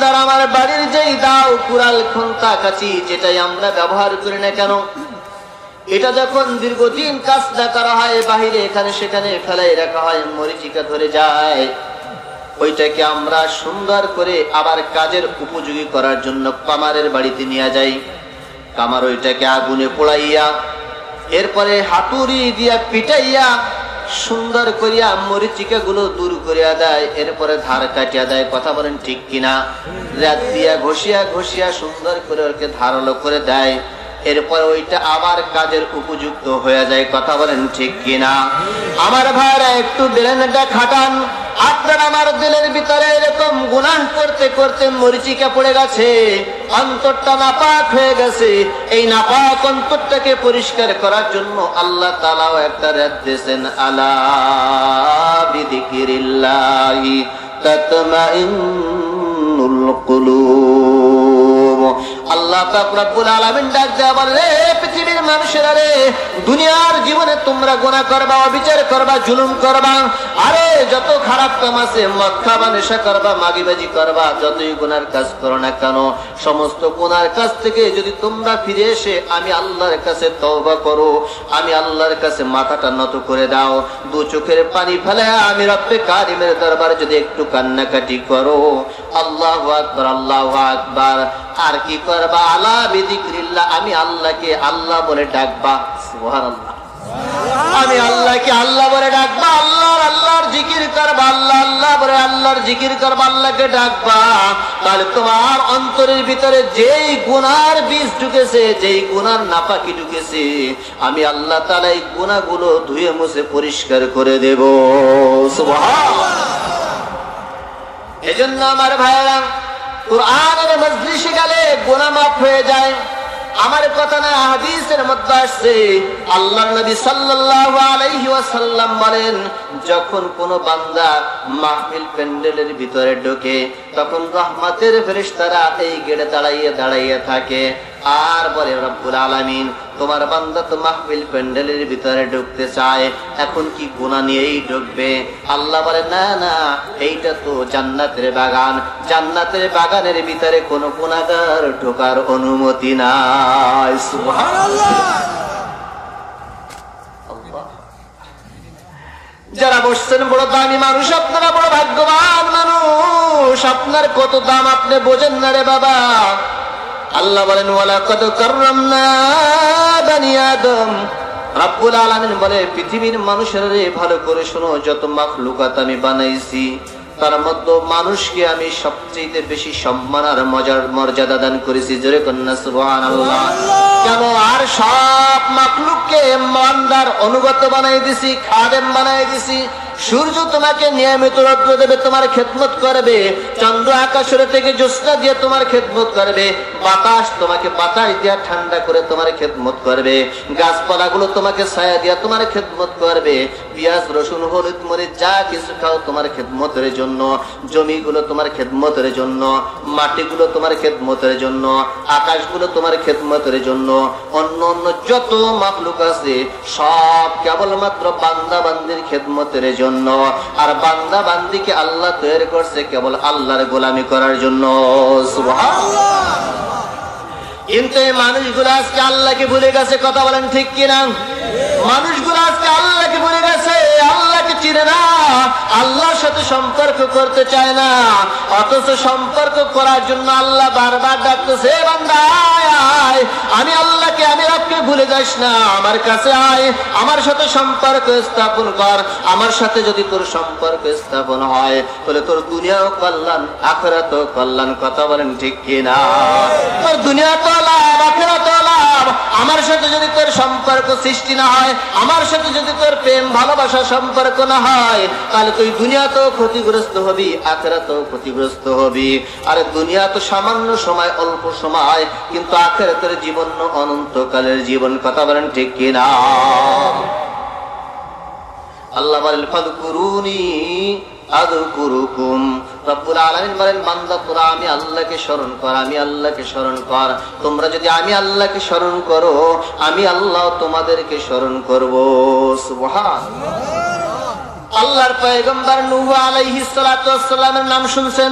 বান্দার আমার বাড়ির যেই দাও কুড়াল খুন্তা কাঁচি যেটাই আমরা ব্যবহার করি না কেন, এটা যখন দীর্ঘদিন কাজ না করা হয়, বাহিরে এখানে সেখানে ফেলাই রাখা হয়, মরিচিকা ধরে যায়, ওইটাকে আমরা সুন্দর করে আবার কাজের উপযোগী করার জন্য কামারের বাড়িতে নিয়ে যাই। কামার ওইটাকে আগুনে পোড়াইয়া এরপরে হাতুড়ি দিয়া পিটাইয়া সুন্দর করিয়া মরিচিকা গুলো দূর করিয়া দেয়, এরপরে ধার কাটিয়া দেয়। কথা বলেন ঠিক কিনা? রাত দিয়া ঘষিয়া ঘষিয়া সুন্দর করে ওকে ধারালো করে দেয়, এরপর ওইটা আবার কাজের উপযুক্ত হয়ে যায়। কথা বলেন ঠিক কিনা? আমার ভাইরা একটু ব্রেনটা খাটান। আপনার আমার দিলের ভিতরে এরকম গুনাহ করতে করতে মরিচিকা পড়ে গেছে, অন্তরটা নাপাক হয়ে গেছে। এই নাপাক অন্তরটাকে পরিষ্কার করার জন্য আল্লাহ তাআলাও একটা রাত দিয়েছেন, আলা বিযিকিরিল্লাহি তাতমাইন্নুল কুলুব। আল্লাহ পাক রব্বুল আলামিন ডাক দেয়া বলে, পৃথিবীর মানুষেরা রে, দুনিয়ার জীবনে তোমরা গুনাহ করবা, অবিচার করবা, জুলুম করবা, আরে যত খারাপ কাম আছে, মদ খাবা, নেশা করবা, মাগিবাজি করবা, যতই গুনার কাজ করো না কেন, সমস্ত গুনার কাজ থেকে যদি তোমরা ফিরে এসে আমি আল্লাহর কাছে তওবা করো, আমি আল্লাহর কাছে মাথাটা নত করে দাও, দু চোখের পানি ফেলে আমি রব্বে কারিমের দরবারে যদি একটু কান্নাকাটি করো, আল্লাহু আকবার, আল্লাহু আকবার, আর কি করবা? আলা বিযিকরিল্লাহ, আমি আল্লাহকে আল্লাহ বলে ডাকবা। সুবহানাল্লাহ। আমি আল্লাহকে আল্লাহ বলে ডাকবা, আল্লাহর জিকির করবা, আল্লাহ বলে আল্লাহর জিকির করবা, আল্লাহকে ডাকবা। তাহলে তোমার অন্তরের ভিতরে যেই গুনার বীজ ঢুকেছে, যেই গুনার নাপাকি ঢুকেছে, আমি আল্লাহ তাআলা এই গুনাহগুলো ধুয়ে মুছে পরিষ্কার করে দেব। সুবহানাল্লাহ। এজন্য আমার ভাইরা, কুরআনের মজলিসে গেলে গুনাহ মাফ হয়ে যায়। আমার কথা না, হাদিসের মধ্যে আসছে, আল্লাহর নবী সাল্লাল্লাহু আলাইহি ওয়াসাল্লাম বলেন, যখন কোন বান্দা মাহফিল প্যান্ডেলের ভিতরে ঢোকে, তখন রহমতের ফেরেশতারা এই গেটে দাঁড়াইয়া দাঁড়াইয়া থাকে আর বলে, রব্বুল আলামিন, তোমার বান্দা তো মাহফিল প্যান্ডেলের ভিতরে ঢুকতে চায়, এখন কি গুনাহ নিয়েই ঢুকবে? আল্লাহ বলে, না না, এইটা তো জান্নাতের বাগান, জান্নাতের বাগানের ভিতরে কোন গুনাহগার ঢোকার অনুমতি নাই। সুবহানাল্লাহ। যারা বসছেন বড় দামি মানুষ, আপনারা বড় ভাগ্যবান মানুষ, আপনার কত দাম আপনি বোঝেন না রে বাবা। আল্লাহ বলেন, ওয়ালাকাদ কাররামনা বানি আদম। রব্বুল আলামিন বলে, পৃথিবীর মানুষেরা রে, ভালো করে শোনো, যত মাখলুকাত আমি বানাইছি তার মধ্যে মানুষকে আমি সবচেয়ে বেশি সম্মান আর মর্যাদা দান করেছি। জোরে কন্যা সুবহানাল্লাহ। কেন? আর সব মাখলুককে বান্দার অনুগত বানাই দিছি, খাদেম বানাই দিছি। সূর্য তোমাকে নিয়মিত রৌদ্র দেবে, তোমার খেদমত করবে। চন্দ্র আকাশের থেকে জ্যোৎস্না দিয়ে তোমার খেদমত করবে। বাতাস তোমাকে বাতাস দিয়ে ঠান্ডা করে তোমার খেদমত করবে। গাছপালাগুলো তোমাকে ছায়া দিয়ে তোমার খেদমত করবে। পেঁয়াজ, রসুন, হলুদ, মরিচ যা কিছু খাও তোমার খেদমতের জন্য। জমিগুলো তোমার খেদমতের জন্য, মাটিগুলো তোমার খেদমতের জন্য, আকাশগুলো তোমার খেদমতের জন্য। অন্য অন্য যত মাখলুক আছে সব কেবলমাত্র বান্দা বান্দির খেদমতের জন্য। আর বান্দা বান্দিকে আল্লাহ তৈরি করছে কেবল আল্লাহর গোলামি করার জন্য। সুবহানাল্লাহ। কিন্তু এই মানুষগুলো আজকে আল্লাহকে ভুলে গেছে। কথা বলেন ঠিক কিনা? মানুষগুলো আজকে আল্লাহকে ভুলে গেছে, আল্লাহকে চিনে না, আল্লাহর সাথে সম্পর্ক করতে চায় না। অথচ সম্পর্ক করার জন্য আল্লাহ বারবার ডাকতেছে, বান্দা আয়, আমি আল্লাহকে, আমি রবকে ভুলে যাস না, আমার কাছে আয়, আমার সাথে সম্পর্ক স্থাপন কর। আমার সাথে যদি তোর সম্পর্ক স্থাপন হয় তাহলে তোর দুনিয়াও কল্যাণ, আখিরাতেও কল্যাণ। কথা বলেন ঠিক কিনা? তোর দুনিয়াতেও লাভ, আখিরাতেও লাভ। আমার সাথে যদি তোর সম্পর্ক সৃষ্টি না হয়, আমার সাথে যদি তোর প্রেম ভালোবাসা সম্পর্ক না হয়, তাহলে তুই দুনিয়াতেও ক্ষতিগ্রস্ত হবি, আখিরাতেও ক্ষতিগ্রস্ত হবি। আর দুনিয়া তো সামান্য সময়, অল্প সময়, কিন্তু আখিরাতের জীবন অনন্তকালের জীবন। কথা বলেন ঠিক কিনা? আল্লাহ বলেন, ফাযকুরুনি আযকুরুকুম। রব্বুল আলামিন বলেন, বান্দা তোরা আমি আল্লাহকে স্মরণ কর, আমি আল্লাহকে স্মরণ কর। তোমরা যদি আমি আল্লাহকে স্মরণ করো, আমি আল্লাহ তোমাদেরকে স্মরণ করব। সুবহানাল্লাহ। আল্লাহর পয়গম্বর নূহ আলাইহিস সালাতু ওয়াস সালামের নাম শুনছেন?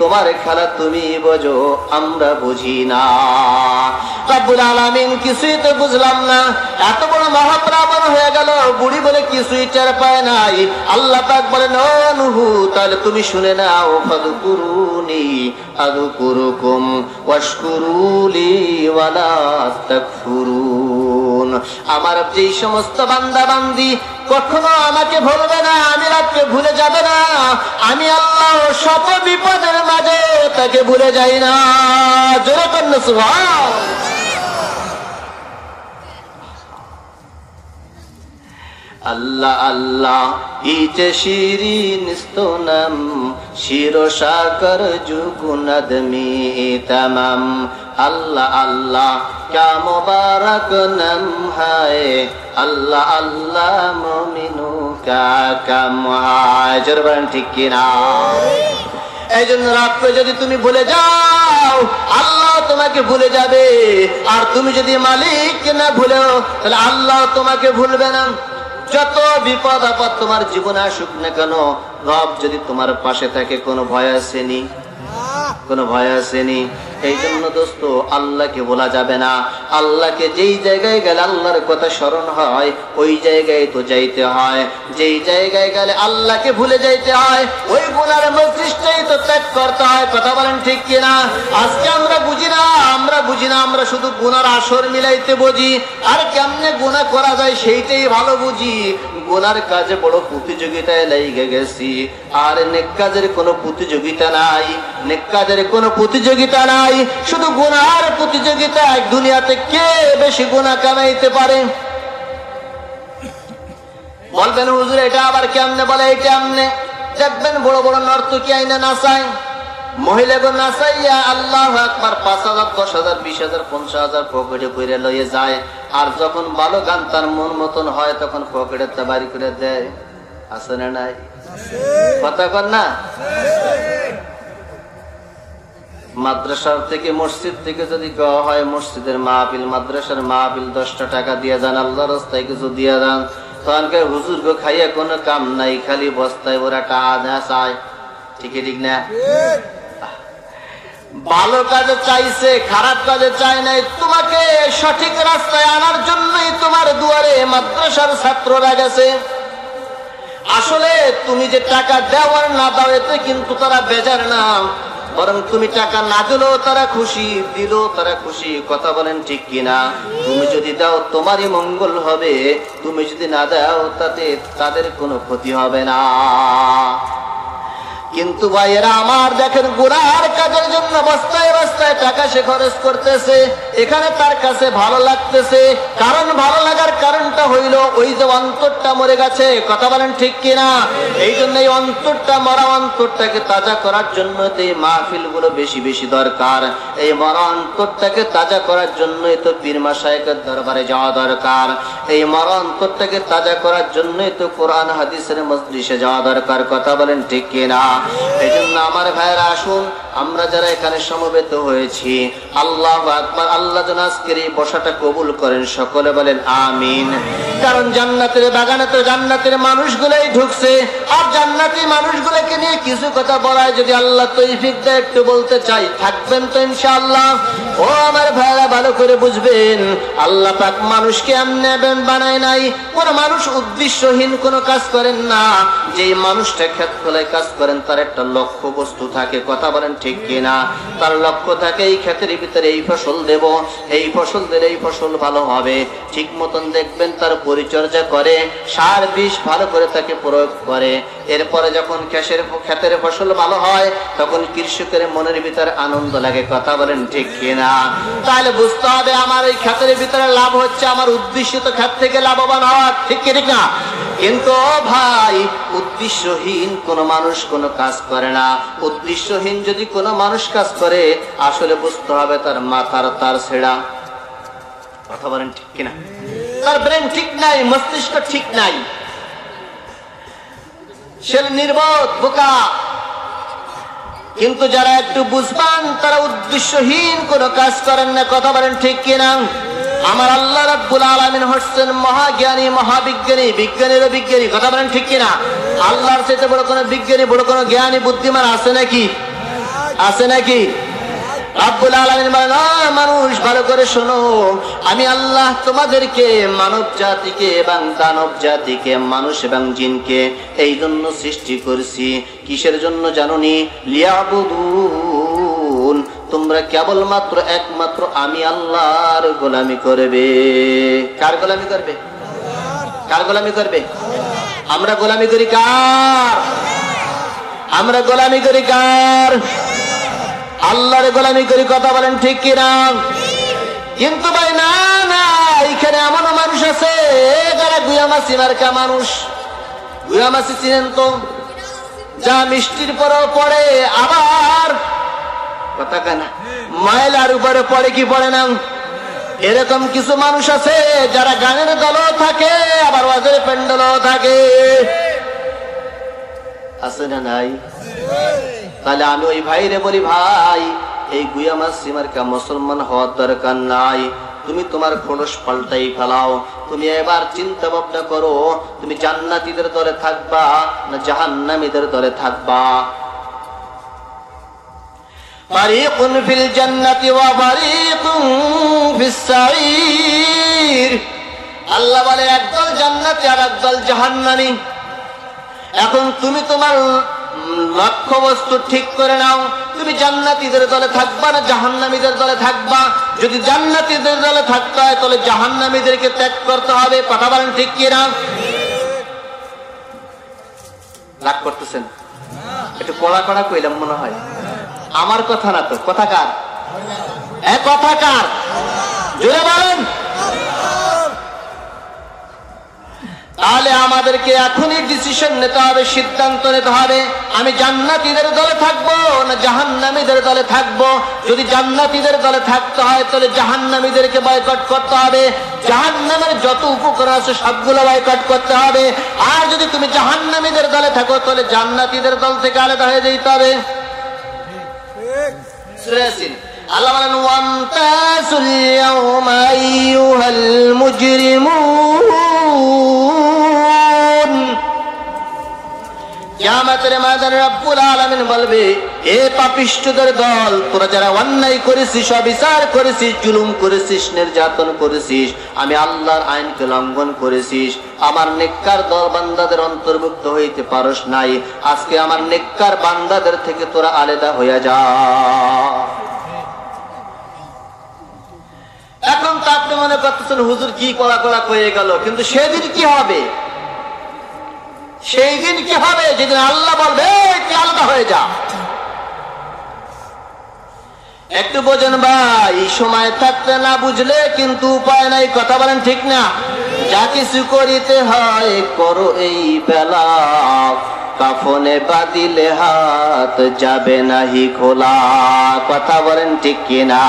তোমার খেলা তুমি বোঝো, আমরা বুঝি না। রব্বুল আলামিন কিছুই তো বুঝলাম না, এত বড় মহাপ্রাবণ হয়ে গেল, বুড়ি বলে কিছুই টের পায় নাই। আল্লাহ পাক বলেন, ও নূহ, তাহলে তুমি শুনে নাও, ফাযকুরুনি আযকুরুকুম ওয়াশকুরুলি ওয়ালা তাকফুরুন। আমার যেই সমস্ত বান্দা বান্দি কখনো আমাকে ভুলবে না, আমি রাতকে ভুলে যাবে না, আমি আল্লাহ শত বিপদের মাঝে তাকে ভুলে যাই না। জোরে কর না সুবহান। আল্লাহ আল্লাহ ইচে শিরিন স্তোনম শিরোসাকর যুগুনদমি তমাম। আল্লাহ আল্লাহ ক্যা মুবারক নাম হায়, আল্লাহ আল্লাহ মুমিনু কা কাম হায়। জোরে বলেন ঠিক কিনা? এই জন্য রাতকে যদি তুমি ভুলে যাও, আল্লাহ তোমাকে ভুলে যাবে। আর তুমি যদি মালিক না ভুলেও, তাহলে আল্লাহ তোমাকে ভুলবে না। যত বিপদ আপদ তোমার জীবনে আসুক না কেন, রব যদি তোমার পাশে থাকে, কোনো ভয় আসেনি, কোনো ভয় আসেনি। এই জন্য দোস্ত, আল্লাহকে বলা যাবে না। আল্লাহকে যেই জায়গায় গেলে আল্লাহর কথা স্মরণ হয়, ওই জায়গায় তো যাইতে হয়। যেই জায়গায় গেলে আল্লাহকে ভুলে যাইতে হয়, ওই গুনার মজলিসটাই তো ত্যাগ করতে হয়। কথা বলেন ঠিক কিনা? আজকে আমরা বুঝি না, আমরা শুধু গুনার আসর মিলাইতে বুঝি, আর কেমনে গুনাহ করা যায় সেইটাই ভালো বুঝি। গুনার কাজে বড় প্রতিযোগিতায় লেগে গেছি, আর নেক কাজের কোনো প্রতিযোগিতা নাই, নেক কাজের কোনো প্রতিযোগিতা নাই, শুধু গুনার প্রতিযোগিতা। এক দুনিয়াতে কে বেশি গুনাহ কামাইতে পারে? বলবেন হুজুর এটা আবার কেমনে বলে? এই কেমনে? দেখবেন বড় বড় নর্তকী আইনা নাচায়, মহিলাগো নাচাইয়া আল্লাহু আকবার ৫,০০০, ১০,০০০, ২০,০০০, ৫০,০০০ পকেটে করে লইয়ে যায়। আর যখন ভালো গান তার মন মতন হয়, তখন পকেটে বাড়ি করে দেয়। আছে না নাই? কথা কর না। মাদ্রাসার থেকে, মসজিদ থেকে যদি গাওয়া হয়, মসজিদের মাহফিল, মাদ্রাসার মাহফিল, ১০টা টাকা দিয়ে যান, আল্লাহর রাস্তায় কিছু দিয়ে যান, তখনকার হুজুর গো খাইয়া কোনো কাম নাই, খালি বস্তায় ওরা টাকা চায়। ঠিক ঠিক না? ভালো কাজে চাইছে, খারাপ কাজে চাই নাই। তোমাকে সঠিক রাস্তায় আনার জন্যই তোমার দুয়ারে মাদ্রাসার ছাত্ররা গেছে। আসলে তুমি যে টাকা দাও আর না দাও, এতে কিন্তু তারা বেজার না, বরং তুমি টাকা না দিলেও তারা খুশি, দিলেও তারা খুশি। কথা বলেন ঠিক কিনা? তুমি যদি দাও তোমারই মঙ্গল হবে, তুমি যদি না দাও তাতে তাদের কোনো ক্ষতি হবে না। কিন্তু ভাইয়েরা আমার, দেখেন গুনার কাজের জন্য বস্তায় বস্তায় টাকা সে খরচ করতেছে, এখানে তার কাছে ভালো লাগতেছে। কারণ ভালো লাগার কারণটা হইল ওই যে অন্তরটা মরে গেছে। কথা বলেন ঠিক কিনা? এই জন্য এই অন্তরটা, মরা অন্তরটাকে তাজা করার জন্য এই মাহফিল গুলো বেশি বেশি দরকার। এই মরা অন্তরটাকে তাজা করার জন্যই তো পীর মাশায়েখের দরবারে যাওয়া দরকার। এই মরা অন্তরটাকে তাজা করার জন্যই তো কোরআন হাদিসের মজলিসে যাওয়া দরকার। কথা বলেন ঠিক কিনা? এই জন্য আমার ভাইয়েরা, আসুন আমরা যারা এখানে সমবেত হয়েছি, আল্লাহু আকবার, আল্লাহ যেন আজকের এই বসাটা কবুল করেন। সকলে বলেন আমিন। কারণ জান্নাতের বাগানে তো জান্নাতের মানুষগুলোই ঢুকছে, আর জান্নাতি মানুষগুলোকে নিয়ে কিছু কথা বলায় যদি আল্লাহ তৌফিক দেয়, একটু বলতে চাই। থাকবেন তো ইনশাআল্লাহ? ও আমার ভাইয়েরা, ভালো করে বুঝবেন, আল্লাহ পাক মানুষকে এমনি বানায় নাই। কোন মানুষ উদ্দেশ্যহীন কোনো কাজ করেন না। যেই মানুষটা ক্ষেত খোলায় কাজ করেন, তার একটা লক্ষ্য বস্তু থাকে। কথা বলেন ঠিক কিনা? তার লক্ষ্য থাকে এই ক্ষেতের ভিতরে এই ফসল দেব, এই ফসল দিলে এই ফসল ভালো হবে। ঠিক মতন দেখবেন তার পরিচর্যা করে, সার বিষ ভালো করে তাকে প্রয়োগ করে। এরপরে যখন ক্ষেতের ফসল ভালো হয়, তখন কৃষকের মনের ভিতরে আনন্দ লাগে। কথা বলেন ঠিক কিনা? তাহলে বুঝতে হবে আমার এই ক্ষেতের ভিতরে লাভ হচ্ছে, আমার উদ্দেশ্য তো ক্ষেত থেকে লাভবান হওয়া। ঠিক কি ঠিক না? কিন্তু ভাই, উদ্দেশ্যহীন কোন মানুষ কোনো কাজ করে না। উদ্দেশ্যহীন যদি কোনো মানুষ কাজ করে, আসলে বুঝতে হবে তার মাথার তার ছেঁড়া। কথা বলেন ঠিক কিনা? তার ব্রেন ঠিক নাই, মস্তিষ্ক ঠিক নাই, সে নির্বোধ, বোকা। কিন্তু যারা একটু বুঝবান, তারা উদ্দেশ্যহীন কোনো কাজ করেন না। কথা বলেন ঠিক কিনা? আমার আল্লাহ রাব্বুল আলামিন হচ্ছেন মহাজ্ঞানী, মহাবিজ্ঞানী, বিজ্ঞানীরও বিজ্ঞানী। কথা বলেন ঠিক কিনা? আল্লাহর চাইতে বড় কোনো বিজ্ঞানী, বড় কোনো জ্ঞানী, বুদ্ধিমান আছে নাকি? আছে নাকি? রব্বুল আলামিন বলেন, মানুষ ভালো করে শোনো, আমি আল্লাহ তোমাদেরকে মানব জাতিকে এবং দানব জাতিকে, মানুষ এবং জিনকে এই জন্য সৃষ্টি করেছি। কিসের জন্য জানোনি? লিয়াবুদুন, তোমরা কেবলমাত্র একমাত্র আমি আল্লাহর গোলামি করবে। কার গোলামি করবে? কার গোলামি করবে? আমরা গোলামি করি কার? আমরা গোলামি করি কার? আল্লাহর গোলামি করি। কথা বলেন ঠিক কিনা? কিন্তু ভাই না না, এখানে এমনও মানুষ আছে যারা গুয়ামাসি মার্কা মানুষ। গুয়ামাসি চিনেন তো? যা মিষ্টির পরেও পড়ে, আবার কথা কেনা ময়লার উপরে পড়ে কি পড়ে না? এরকম কিছু মানুষ আছে যারা গানের দলও থাকে, আবার ওয়াজের প্যান্ডেলও থাকে। আছে না নাই? তাহলে আমি ওই ভাইরে বলি, ভাই এই গুয়ামাসি মার্কা মুসলমান হওয়ার দরকার নাই। তুমি তোমার খোলস পাল্টাই ফেলাও। তুমি এবার চিন্তা ভাবনা করো, তুমি জান্নাতীদের দলে থাকবা না জাহান্নামীদের দলে থাকবা? ফারিকুন ফিল জান্নাতি ওয়া ফারিকুন ফিস সাঈর। আল্লাহ বলে একদল জান্নাতি আর একদল জাহান্নামী। এখন তুমি তোমার লক্ষ্য বস্তু ঠিক করে নাও, তুমি জান্নাতীদের দলে থাকবা না জাহান্নামীদের দলে থাকবা? যদি জান্নাতীদের দলে থাকতে হয় তাহলে জাহান্নামীদেরকে ত্যাগ করতে হবে। কথা বলেন ঠিক কি না? রাগ করতেছেন? একটু কড়া কড়া কইলাম মনে হয়। আমার কথা না তো, কথা কার? কথা কার? জোরে বলেন। তাহলে আমাদেরকে এখনই ডিসিশন নিতে হবে, সিদ্ধান্ত নিতে হবে, আমি জান্নাতীদের দলে থাকবো না জাহান্নামীদের দলে থাকবো। যদি জান্নাতীদের দলে থাকতে হয় তাহলে জাহান্নামীদেরকে বয়কট করতে হবে, জাহান্নামের যত উপকরণ আছে সবগুলো বয়কট করতে হবে। আর যদি তুমি জাহান্নামীদের দলে থাকো তাহলে জান্নাতীদের দল থেকে আলাদা হয়ে যেতে হবে। আল্লাহ বলেন, ওয়ামতাজুল ইয়াওমা আইয়ুহাল মুজরিমুন। কিয়ামতের ময়দানে রব্বুল আলামিন বলবে, এ পাপিষ্ঠদের দল, তোরা যারা অন্যায় করেছিস, অবিচার করেছিস, জুলুম করেছিস, নির্যাতন করেছিস, আমি আল্লাহর আইনকে লঙ্ঘন করেছিস, আমার নেককার দল বান্দাদের অন্তর্ভুক্ত হইতে পারস নাই, আজকে আমার নেককার বান্দাদের থেকে তোরা আলাদা হয়ে যা। এখন তো আপনি মনে করতেছেন হুজুর কি কড়া কড়া হয়ে গেল, কিন্তু সেদিন কি হবে? সেই দিন কি হবে যেদিন আল্লাহ বলবে কি আলাদা হয়ে যা। একটু বোঝেন ভাই, সময় থাকতে না বুঝলে কিন্তু উপায় নাই। কথা বলেন ঠিক না? যা কিছু করিতে হয় করো এই বেলা, কাফনে বাঁধিলে হাত যাবে নাহি খোলা। কথা বলেন ঠিক কিনা?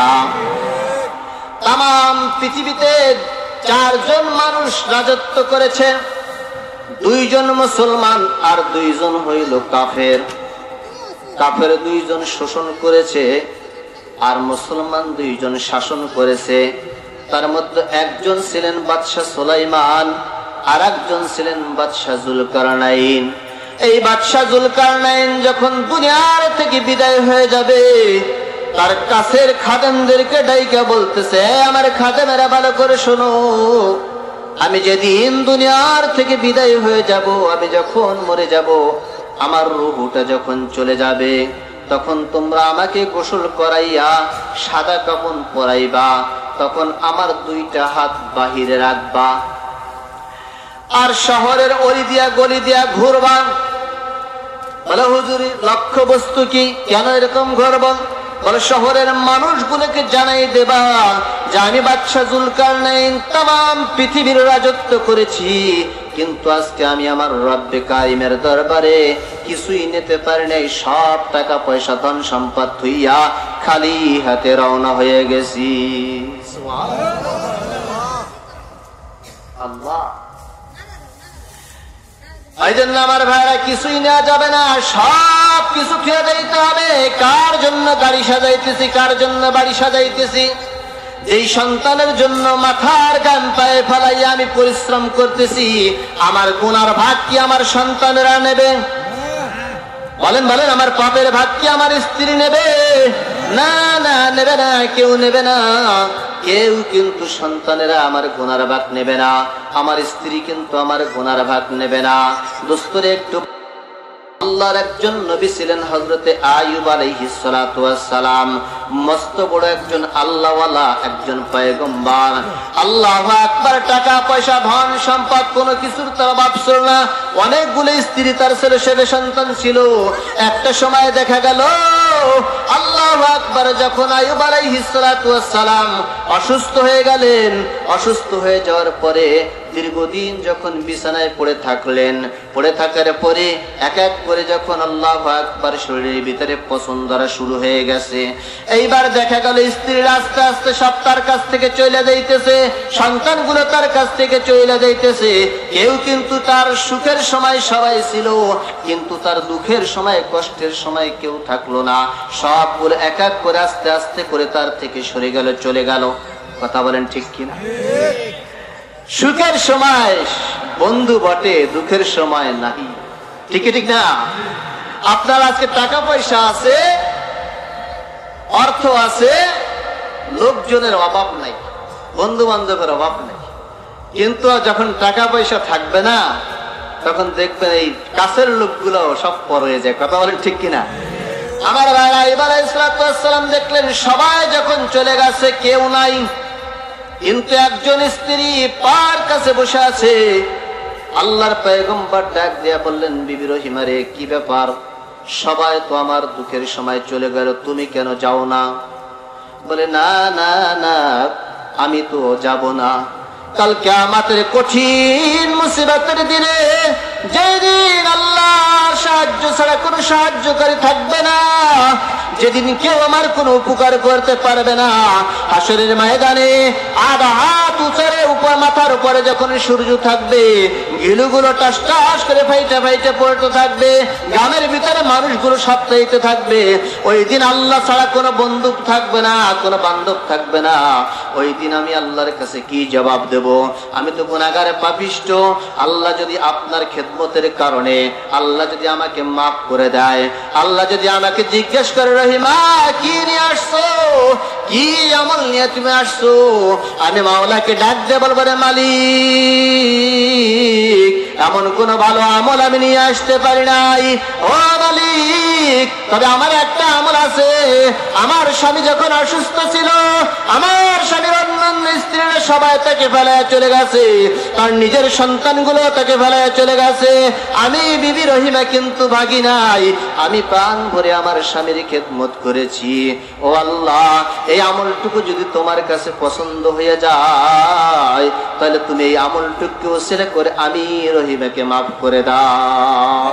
তাম পৃথিবীতে 4 জন মানুষ রাজত্ব করেছে, 2 জন মুসলমান আর 2 জন হইল কাফের। কাফের 2 জন শোষণ করেছে আর মুসলমান 2 জন শাসন করেছে। তার মধ্যে একজন ছিলেন বাদশাহ সুলাইমান আর একজন ছিলেন বাদশাহ জুলকারনাইন। এই বাদশাহ জুলকারনাইন যখন দুনিয়ার থেকে বিদায় হয়ে যাবে, তার কাছের খাদেমদেরকে ডাইকা বলতেছে, আমার খাদেমেরা ভালো করে শোনো, আমি যেদিন দুনিয়ার থেকে বিদায় হয়ে যাব, আমি যখন মরে যাব, আমার রূহটা যখন চলে যাবে, তখন তোমরা আমাকে গোসল করাইয়া সাদা কাপন পরাইবা, তখন আমার 2টা হাত বাহিরে রাখবা আর শহরের অলি দিয়া গলি দিয়া ঘুরবা। বলে হুজুরি লক্ষ্য বস্তু কি? কেন এরকম ঘুরবা? বলে শহরের মানুষগুলোকে জানাই দেবা যে আমি বাদশাহ জুলকারনাইন তাম পৃথিবীর রাজত্ব করেছি, কিন্তু আজকে আমি আমার রব্বে কারিমের দরবারে কিছুই নিতে পারি নাই, সব টাকা পয়সা ধন সম্পদ থুইয়া খালি হাতে রওনা হয়ে গেছি। আল্লাহ, এই জন্য আমার ভাইরা কিছুই নেওয়া যাবে না, সব কিছু খেয়ে দিতে হবে। কার জন্য গাড়ি সাজাইতেছি, কার জন্য বাড়ি সাজাইতেছি? যেই সন্তানের জন্য মাথার গান পায়ে ফেলাইয়া আমি পরিশ্রম করতেছি, আমার গুনার ভাগ কি আমার সন্তানেরা নেবে? বলেন বলেন, আমার পাপের ভাগ কি আমার স্ত্রী নেবে? না না, নেবে না, কেউ নেবে না। কেউ কিন্তু সন্তানেরা আমার গুনার ভাগ নেবে না, আমার স্ত্রী কিন্তু আমার গুনার ভাগ নেবে না। দোস্তরে একটু, আল্লাহর একজন নবী ছিলেন হযরতে আইয়ুব আলাইহিস সালাতু ওয়াস সালাম, মস্ত বড় একজন আল্লাহওয়ালা, একজন পয়গম্বর। আল্লাহু আকবার। টাকা পয়সা ধন সম্পদ কোনো কিছুর তার অভাব ছিল না, অনেকগুলো স্ত্রী তার ছেলে সন্তান ছিল। একটা সময় দেখা গেল আল্লাহু আকবার, যখন আইয়ুব আলাইহিস সালাতু ওয়াস সালাম অসুস্থ হয়ে গেলেন, অসুস্থ হয়ে যাওয়ার পরে দীর্ঘদিন যখন বিছানায় পড়ে থাকলেন, পড়ে থাকার পরে এক এক করে যখন আল্লাহু আকবার শরীরের ভিতরে পছন্দ ধরা শুরু হয়ে গেছে, এইবার দেখা গেল স্ত্রীর আস্তে আস্তে সব তার কাছ থেকে চলে যাইতেছে, সন্তানগুলো তার কাছ থেকে চলে যাইতেছে। কেউ কিন্তু তার সুখের সময় সবাই ছিল, কিন্তু তার দুঃখের সময় কষ্টের সময় কেউ থাকলো না। সবগুলো এক এক করে আস্তে আস্তে করে তার থেকে সরে গেল, চলে গেল। কথা বলেন ঠিক কিনা? সুখের সময় বন্ধু বটে, দুঃখের সময় নাহি। ঠিক ঠিক না? আপনার আজকে টাকা পয়সা আছে, অর্থ আছে, লোকজনের অভাব নাই, বন্ধু বান্ধবের অভাব নাই, কিন্তু যখন টাকা পয়সা থাকবে না, তখন দেখবেন এই কাছের লোকগুলো সব পর হয়ে যায়। কথা বলেন ঠিক কিনা? আমার ভাইরা, এবার ইসলাম দেখলেন সবাই যখন চলে গেছে, কেউ নাই, কিন্তু একজন স্ত্রী পার কাছে বসে আছে। আল্লাহর পয়গম্বর ডাক দিয়া বললেন, বিবি রহিমা রে, কি ব্যাপার? সবাই তো আমার দুঃখের সময় চলে গেল, তুমি কেন যাও না? বলে, না না না, আমি তো যাব না। কাল কিয়ামতের কঠিন মুসিবতের দিনে, যেদিন আল্লাহর সাহায্য ছাড়া কোনো সাহায্যকারী থাকবে না, যেদিন কেউ আমার কোনো উপকার করতে পারবে না, হাসরের ময়দানে আধা হাত উঁচরে উপর মাথার উপরে যখন সূর্য থাকবে, গিলুগুলো টাস টাস করে ফাইটে ফাইটে পড়তে থাকবে, গ্রামের ভিতরে মানুষগুলো সপ্তাহিতে থাকবে, ওই দিন আল্লাহ ছাড়া কোনো বন্ধু থাকবে না, কোনো বান্ধব থাকবে না। ওই দিন আমি আল্লাহর কাছে কি জবাব দেব? আমি তো গুনাহগার, পাপিষ্ঠ। আল্লাহ যদি আপনার খেদমতের কারণে আল্লাহ যদি আমাকে মাফ করে দেয়, আল্লাহ যদি আমাকে জিজ্ঞেস করে, রহিমা কি নিয়ে আসছো, কি আমল নিয়ে তুমি আসছো, আমি মাওলাকে ডাক দিয়ে বলবো, রে মালিক, এমন কোন ভালো আমল আমি নিয়ে আসতে পারি নাই, ও মালিক, তবে আমার একটা আমল আছে। আমার স্বামী যখন অসুস্থ ছিল, আমার স্বামীর অন্যান্য স্ত্রীরা সবাই তাকে ফেলায় চলে গেছে, তার নিজের সন্তানগুলো তাকে ফেলায় চলে গেছে, আমি বিবি রহিমা কিন্তু ভাগি নাই, আমি প্রাণ ভরে আমার স্বামীর খেদমত করেছি। ও আল্লাহ, এই আমলটুকু যদি তোমার কাছে পছন্দ হয়ে যায়, তাহলে তুমি এই আমলটুকু ওসিলা করে আমি রহিমাকে মাফ করে দাও।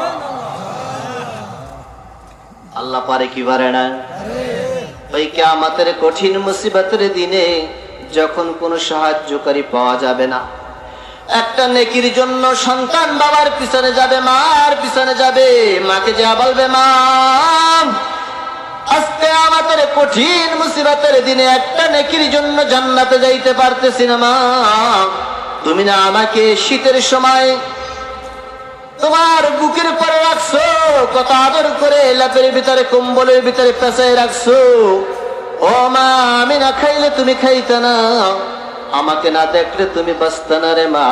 আল্লাহ পারে কি পারে না? ওই কিয়ামতের কঠিন মুসিবতের দিনে যখন কোনো সাহায্যকারী পাওয়া যাবে না, একটা নেকির জন্য সন্তান বাবার পিছনে যাবে, মার পিছনে যাবে, মাকে যা বলবে, মা আজকে আমাদের কঠিন মুসিবতের দিনে একটা নেকির জন্য জান্নাতে যাইতে পারতেছি না, মা তুমি না আমাকে শীতের সময় তোমার বুকের পরে রাখছো, কত আদর করে ল্যাপের ভিতরে কম্বলের ভিতরে পেঁচায় রাখছো, ও মা আমি না খাইলে তুমি খাইতে না, আমাকে না দেখলে তুমি বাঁচতে না রে মা,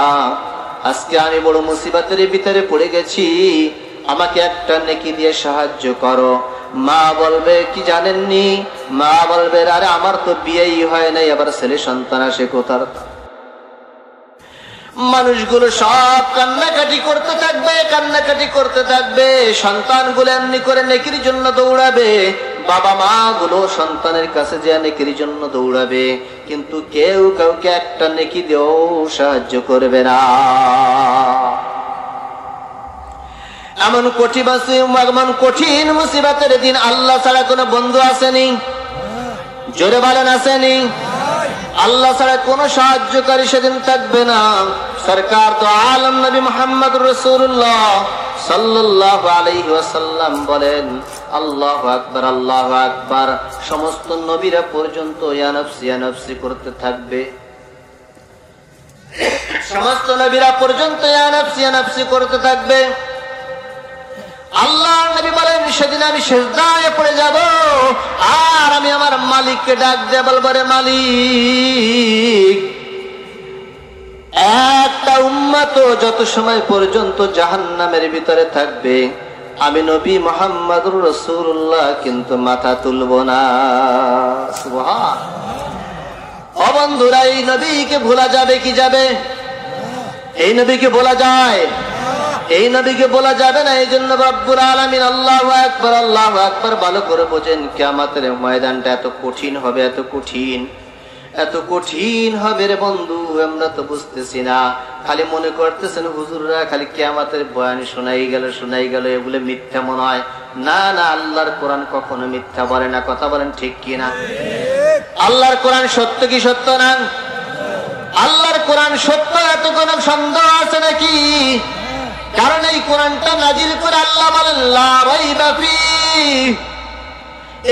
আজকে আমি বড় মুসিবতের ভিতরে পড়ে গেছি, আমাকে একটা নেকি দিয়ে সাহায্য করো। মা বলবে, কি জানেননি? মা বলবে, আরে আমার তো বিয়েই হয় নাই, আবার ছেলে সন্তান আসে কোথার? মানুষগুলো সব কান্নাকাটি করতে থাকবে, কান্নাকাটি করতে থাকবে, সন্তানগুলো এমনি করে নেকির জন্য দৌড়াবে, বাবা মা গুলো সন্তানের কাছে যে নেকির জন্য দৌড়াবে, কিন্তু কেউ কাউকে একটা নেকি দিয়েও সাহায্য করবে না। এমন কঠিন মুসিবতের দিন আল্লাহ ছাড়া কোনো বন্ধু আসেনি, জোরে বলেন আসেনি? আল্লাহ ছাড়া কোনো সাহায্যকারী সেদিন থাকবে না। সরকার তো আলম নবী মুহাম্মদ রাসূলুল্লাহ সাল্লাল্লাহু আলাইহি ওয়াসাল্লাম বলেন, আল্লাহু আকবার, আল্লাহু আকবার, সমস্ত নবীরা পর্যন্ত ইয়া নফসি ইয়া নফসি করতে থাকবে, সমস্ত নবীরা পর্যন্ত ইয়া নফসি ইয়া নফসি করতে থাকবে। আল্লাহ নবী বলেন সেদিন আমি সিজদায় পড়ে যাব আর আমি আমার মালিককে ডাক দিয়ে বলবো, রে মালিক, একটা উম্মত যত সময় পর্যন্ত জাহান্নামের ভিতরে থাকবে আমি নবী মুহাম্মদুর রাসূলুল্লাহ কিন্তু মাথা তুলব না। সুবহান। ও বন্ধুরা, এই নবীকে ভোলা যাবে কি যাবে? এই নবীকে বলা যায়? এই নবীকে বলা যাবে না। এই জন্য রব্বুল আলামিন আল্লাহু আকবার, আল্লাহু আকবার ভালো করে বোঝেন। কিয়ামতের ময়দানটা এত কঠিন হবে, এত কঠিন, এত কঠিন হবে রে বন্ধু, আমরা তো বুঝতেছি না। খালি মনে করতেছেন হুজুররা খালি কিয়ামতের বয়ান শোনাই গেল, এগুলো মিথ্যা মনে হয়। না না, আল্লাহর কোরআন কখনো মিথ্যা বলে না। কথা বলেন ঠিক কিনা? আল্লাহর কোরআন সত্য কি সত্য না? আল্লাহর কোরআন সত্য, এত কোনো সন্দেহ আছে নাকি? কারণ এই কোরআনটা নাজিল করে আল্লাহ বলেন লা রাইবা ফি,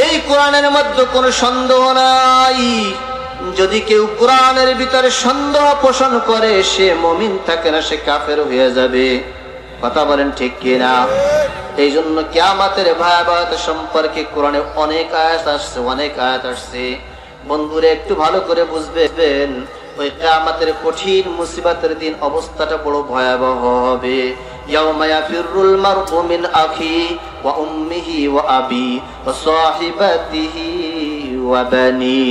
এই কোরআনের মধ্যে কোনো সন্দেহ নাই। যদি কেউ কোরআনের ভিতরে সন্দেহ পোষণ করে সে মুমিন থাকে না, সে কাফের হয়ে যাবে। কথা বলেন ঠিক কিনা? এই জন্য কিয়ামতের ভয়াবহতা সম্পর্কে কোরআনে অনেক আয়াত আসছে, অনেক আয়াত আসছে। বন্ধুরা একটু ভালো করে বুঝবেন, ওই কিয়ামতের কঠিন মুসিবতের দিন অবস্থাটা বড় ভয়াবহ হবে। ইয়াউমা ইয়াফিরুল মারউ মিন আখি ওয়া উম্মিহি ওয়া আবি ওয়া সাহিবাতিহি ওয়া বানি।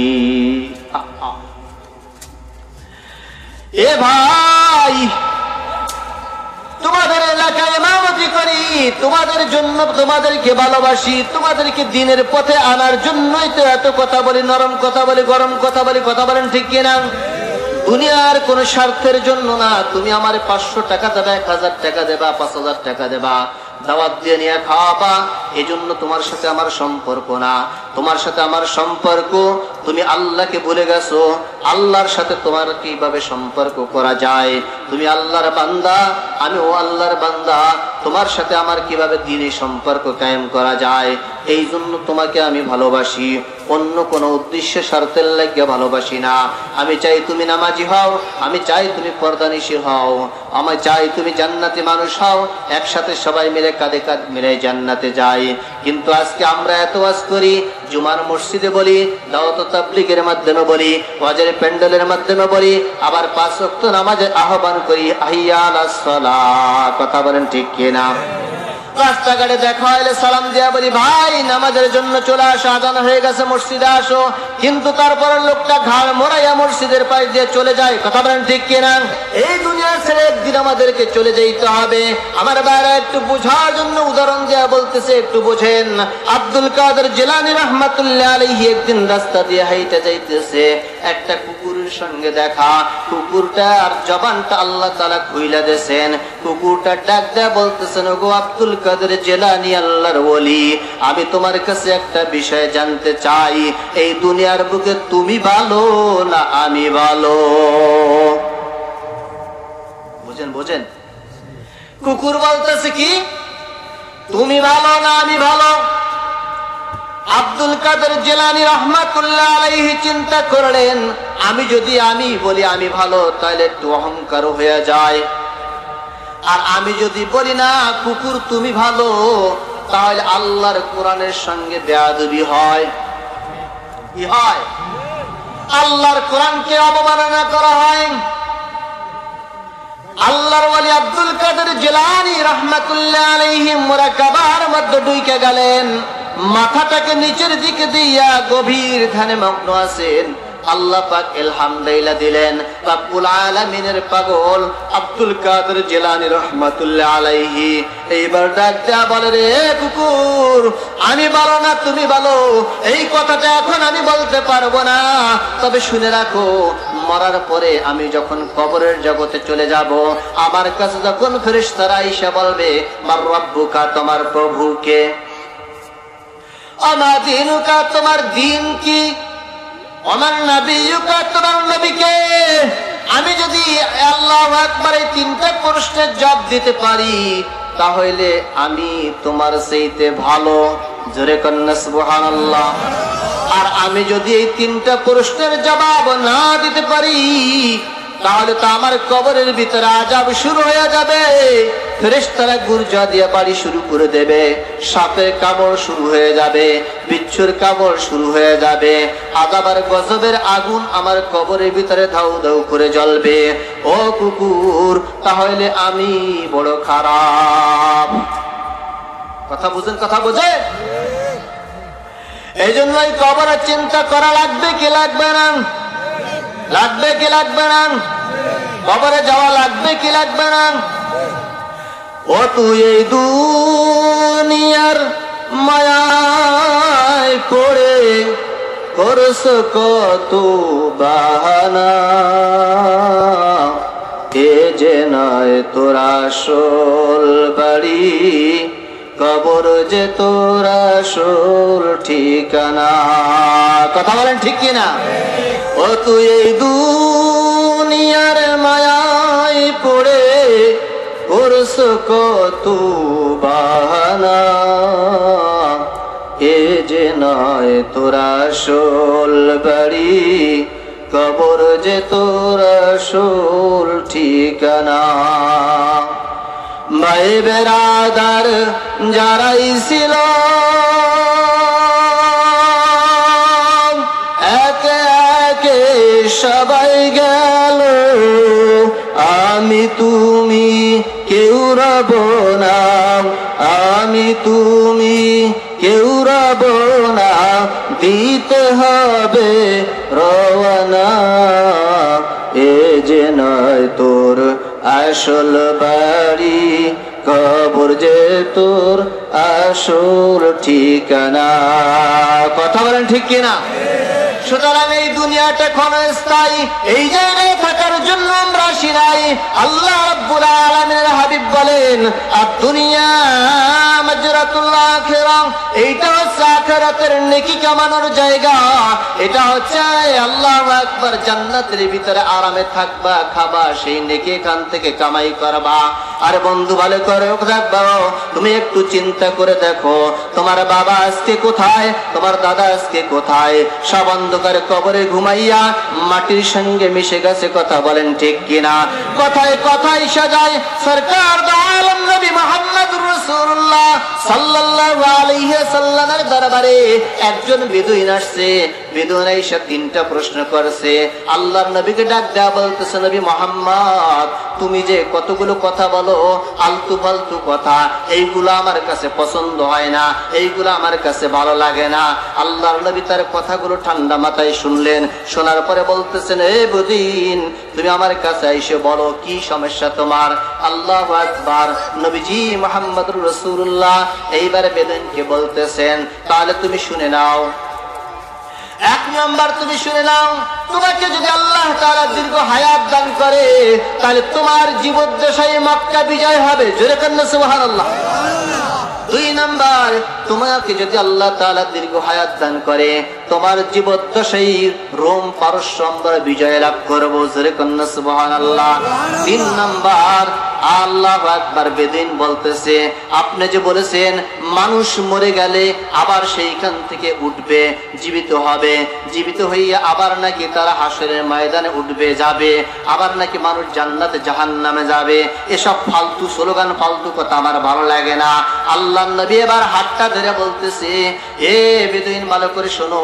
এ ভাই, তোমাদের এলাকায় ইমামতি করি, তোমাদের জন্য, তোমাদেরকে ভালোবাসি, তোমাদেরকে দিনের পথে আনার জন্যই তো এত কথা বলি, নরম কথা বলি, গরম কথা বলি। কথা বলেন ঠিক কিনা? দুনিয়ার কোন স্বার্থের জন্য না। তুমি আমার 500 টাকা দেবা, 1000 টাকা দেবা, 5000 টাকা দেবা, দাওয়াত দিয়ে নিয়ে খাওয়াবা, এজন্য তোমার সাথে আমার সম্পর্ক না। তোমার সাথে আমার সম্পর্ক, তুমি আল্লাহকে ভুলে গেছো। আল্লাহর সাথে তোমার কিভাবে সম্পর্ক করা যায়? তুমি আল্লাহর বান্দা, আমিও আল্লাহর বান্দা, তোমার সাথে আমার কিভাবে দ্বীনি সম্পর্ক কায়েম করা যায়? এই জন্য তোমাকে আমি ভালোবাসি, অন্য কোন উদ্দেশ্যে স্বার্থের লাগিয়া ভালোবাসি না। আমি চাই তুমি নামাজি হও, আমি চাই তুমি পর্দানিশী হও, আমি চাই তুমি জান্নাতি মানুষ হও, একসাথে সবাই মিলে কাঁধে কাঁধ মিলে জান্নাতে যাই। কিন্তু আজকে আমরা এত ওয়াজ করি, জুমার মসজিদে বলি, দাওয়াত তাবলীগের মাধ্যমে বলি, ওয়াজের প্যান্ডেলের মাধ্যমে বলি, আবার 5 ওয়াক্ত নামাজে আহ্বান করি, হাইয়া আলাস সালাহ। কথা বলেন ঠিক কিনা? রাস্তাঘাটে দেখা হলে সালাম দিয়া বলি, ভাই নামাজের জন্য চলে আসো, আজান হয়ে গেছে, মসজিদে আসো। কিন্তু তারপর লোকটা ঘাড় মোড়াইয়া মসজিদের পাশ দিয়ে চলে যায়। কথা বলেন ঠিক কিনা? এই দুনিয়া ছেড়ে একদিন আমাদেরকে চলে যেতে হবে। আমার বাইরে একটু বোঝার জন্য উদাহরণ দেয়া বলতেছে, একটু বোঝেন। আব্দুল কাদের জিলানী রাহমাতুল্লাহ আলাইহি একদিন রাস্তা দিয়ে হাইটা যাইতেছে, একটা কুকুরের সঙ্গে দেখা। কুকুরটার জবানটা আল্লাহ তাআলা খুইলা দিয়েছেন। কুকুরটা ডাক দেয়া বলতেছেন, ওগো আব্দুল কাদের জিলানী, আল্লাহর ওলি, আমি তোমার কাছে একটা বিষয় জানতে চাই, এই দুনিয়ার বুকে তুমি ভালো না আমি ভালো? বোঝেন? কুকুর বলতেছে কি, তুমি ভালো না আমি ভালো? আব্দুল কাদের জিলানী রাহমাতুল্লাহ আলাইহি চিন্তা করলেন, আমি যদি আমি বলি আমি ভালো, তাহলে একটু অহংকার হয়ে যায়। আর আমি যদি বলি না কুকুর তুমি ভালো, তাহলে আল্লাহর কোরআনের সঙ্গে বেয়াদবি হয়। কি হয়? আল্লাহর কোরআনকে অবমাননা করা হয়। আল্লাহর ওলি আব্দুল কাদের জিলানী রাহমাতুল্লাহ আলাইহি মুরাকাবার মধ্যে ঢুকে গেলেন, মাথাটাকে নিচের দিকে দিয়া গভীর ধ্যানে মগ্ন আছেন। আল্লাহ পাক আলহামদুলিল্লাহ দিলেন। রব্বুল আলামিনের পাগল আব্দুল কাদের জিলানী রাহমাতুল্লাহ আলাইহি এইবার ডাক দেয়া বলে, রে কুকুর, আমি ভালো না তুমি ভালো, এই কথাটা এখন আমি বলতে পারবো না। তবে শুনে রাখো, মরার পরে আমি যখন কবরের জগতে চলে যাব, আমার কাছে যখন ফেরেশতারা আইসা বলবে, মার রব্বুকা, তোমার প্রভুকে, আমা দীনুকা, তোমার দিন কি, আমার নবীকা, তোমার নবীকে, আমি যদি আল্লাহু আকবার এই 3টা প্রশ্নের জবাব দিতে পারি, তাহলে আমি তোমার চাইতে ভালো। জোরে কন্না সুবহানাল্লাহ। আর আমি যদি এই 3টা প্রশ্নের জবাব না দিতে পারি, তাহলে তো আমার কবরের ভিতরে আযাব শুরু হয়ে যাবে। ফেরেশতারা গুরজা দিয়ে বাড়ি শুরু করে দেবে, সাপের কামড় শুরু হয়ে যাবে, বিচ্ছুর কামড় শুরু হয়ে যাবে, আযাব আর গজবের আগুন আমার কবরের ভিতরে ধাউ ধাউ করে জ্বলবে। ও কুকুর, তাহলে আমি বড় খারাপ। কথা বুঝেন, কথা বোঝে? এই জন্যই কবরের চিন্তা করা লাগবে কি লাগবে না? লাগবে কি লাগবে না? কবরে যাওয়া লাগবে কি লাগবে না? ও তুই এই দুনিয়ার মায়ায় পড়ে করছ কত বাহানা, এ যে নয় তোর আসল বাড়ি, কবর যে তোর আসল ঠিকানা। কথা বলেন ঠিক কিনা? ও তুই এই দুনিয়ার মায়ায় পড়ে করছ কত বাহানা, এ যে নয় তোর আসল বাড়ি, কবর যে তোর আসল ঠিকানা। ভাই বেরাদার যারাই ছিল একে একে সবাই গেল, আমি তুমি কেউ রব না, আমি তুমি কেউ রব না, দিতে হবে রওয়ানা, এ যে নয় তোর আসল বাড়ি, কবর যে তোর আসল ঠিকানা। কথা বলেন ঠিক কিনা? সুতরাং এই দুনিয়াটা ক্ষণস্থায়ী, এই জায়গায় থাকার জন্য আমরা আসি নাই। আল্লাহ রাব্বুল আলামিনের হাবিব বলেন, আদ-দুনিয়া মাজরাতুল আখিরাহ, এইটা হচ্ছে আখিরাতের নেকি কামানোর জায়গা। এটা হচ্ছে আল্লাহু আকবার, জান্নাতের ভিতরে আরামে থাকবা, খাবা, সেই নেকি এখান থেকে কামাই করবা। আর বন্ধু ভালো করে রাখবা, তুমি একটু চিন্তা করে দেখো, তোমার বাবা আজকে কোথায়, তোমার দাদা আজকে কোথায়? সব অন্ধকারে কবরে ঘুমাইয়া মাটির সঙ্গে মিশে গেছে। কথা বলেন ঠিক কিনা? কথায় কথায় সাজায় সরকার দো আলম নবী মুহাম্মদুর রাসূলুল্লাহ সাল্লাল্লাহু আলাইহি ওয়াসাল্লামের দরবারে একজন বেদুইন আসছে। বেদুইন এসে তিনটা প্রশ্ন করেছে। আল্লাহর নবীকে ডাক দেয়া বলতেছে, নবী মুহাম্মদ, তুমি যে কতগুলো কথা বলো, আলতু ফালতু কথা, এইগুলো আমার কাছে পছন্দ হয় না, এইগুলো আমার কাছে ভালো লাগে না। আল্লাহর নবী তার কথাগুলো ঠান্ডা মাথায় শুনলেন। শোনার পরে বলতেছেন, এ বেদুইন, তুমি আমার কাছে এসে বলো কি সমস্যা তোমার। আল্লাহু আকবার। নবীজি মুহাম্মদুর রাসূলুল্লাহ এইবার বেদুইনকে বলতেছেন, তাহলে তুমি শুনে নাও। এক নাম্বার, তুমি শুনে নাও, তোমাকে যদি আল্লাহ তাআলা দীর্ঘ হায়াত দান করে, তাহলে তোমার জীবদ্দশায় মক্কা বিজয় হবে। জোরে কান্না সুবহানাল্লাহ। দুই নাম্বার, তোমাকে যদি আল্লাহ তাআলা দীর্ঘ হায়াত দান করে, তোমার জীবদ্দশায় রোম পারস্য আমরা বিজয় লাভ করব। জোরে কান্না সুবহানাল্লাহ। তিন নাম্বার, আল্লাহু আকবার। বেদুইন বলতেছে, আপনি যে বলেছেন মানুষ মরে গেলে আবার সেইখান থেকে উঠবে, জীবিত হবে, জীবিত হইয়া আবার নাকি তারা হাসরের ময়দানে উঠবে, যাবে, আবার নাকি মানুষ জান্নাতে জাহান্নামে যাবে, এসব ফালতু স্লোগান, ফালতু কথা আমার ভালো লাগে না। আল্লাহর নবী এবার হাতটা ধরে বলতেছে, এ বেদুইন, ভালো করে শোনো,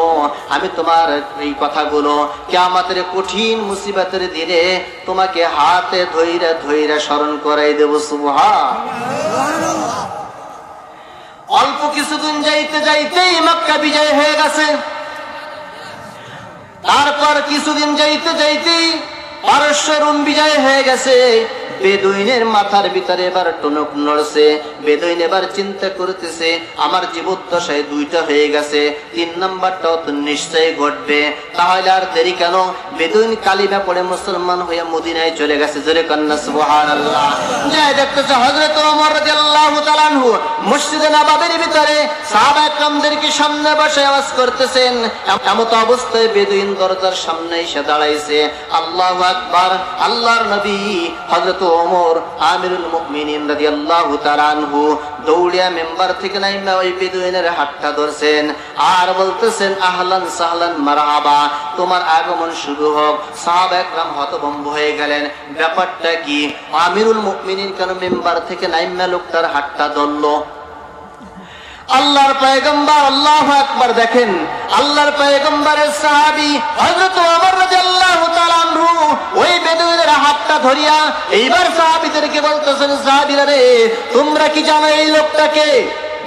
আমি তোমার এই কথাগুলো কিয়ামতের কঠিন মুসিবতের দিনে তোমাকে হাতে ধইরা ধইরা স্মরণ করাই দেব। সুবহানাল্লাহ। অল্প কিছুদিন যাইতে যাইতেই মক্কা বিজয় হয়ে গেছে। তারপর কিছুদিন যাইতে যাইতেই পারস্য রোম বিজয় হয়ে গেছে। বেদুইনের মাথার ভিতরে এবার টনক নড়ছে। বেদুইন এবার চিন্তা করতেছে, আমার জীবদ্দশায় দুইটা হয়ে গেছে, তিন নাম্বারটাও তো নিশ্চয়ই ঘটবে, তাহলে আর দেরি কেন? বেদুইন কালিমা পড়ে মুসলমান হয়ে মদিনায় চলে গেছে। জোরে কান্না সুবহানাল্লাহ। যাই দেখতেছে হযরত ওমর রাদিয়াল্লাহু তাআলা আনহু মসজিদে নববীর ভিতরে সাহাবায়ে কেরামদেরকে সামনে বসে আওয়াজ করতেছেন। এমত অবস্থায় বেদুইন দরজার সামনে এসে দাঁড়াইছে। আল্লাহু আকবার। আল্লাহর নবী হযরত ওমর আমিরুল মুমিনিন রাদিয়াল্লাহু তাআলা আনহু দৌড়িয়া মেম্বার থেকে নাইমা ওই বেদুইনের হাতটা ধরছেন আর বলতেছেন, আহলান সাহলান মারহাবা, তোমার আগমন শুরু হোক। সাহাবা একরাম হতভম্ব হয়ে গেলেন, ব্যাপারটা কি? আমিরুল মুমিনিন কেন মিম্বার থেকে নাইমা লোকটার হাতটা ধরলো? আল্লাহর পয়গম্বর, আল্লাহু আকবার, দেখেন আল্লাহর পয়গম্বরের সাহাবী হযরত ওমর রাদিয়াল্লাহু তাআলা আনহু ওই বেদুইনের হাতটা ধরিয়া এইবার সাহাবীদেরকে বলতেছেন, সাহাবীরা রে, তোমরা কি জানো এই লোকটাকে?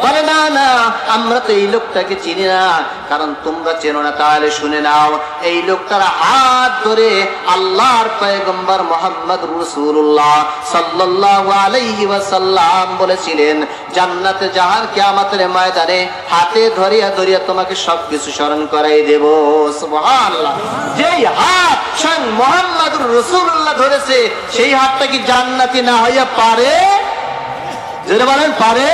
বলে, না না, আমরা তো এই লোকটাকে চিনি না। কারণ তোমরা চেনো না, তাহলে শুনে নাও, এই লোকটার হাত ধরে আল্লাহর পয়গম্বর মুহাম্মদ রাসূলুল্লাহ সাল্লাল্লাহু আলাইহি ওয়াসাল্লাম বলেছিলেন, জান্নাতে যাওয়ার কিয়ামতের ময়দানে হাতে ধরিয়া ধরিয়া তোমাকে সবকিছু স্মরণ করাই দেব। সুবহানাল্লাহ। যেই হাত স্বয়ং মুহাম্মদুর রাসূলুল্লাহ ধরেছে, সেই হাতটা কি জান্নাতি না হইয়া পারে? যারা বলেন পারে?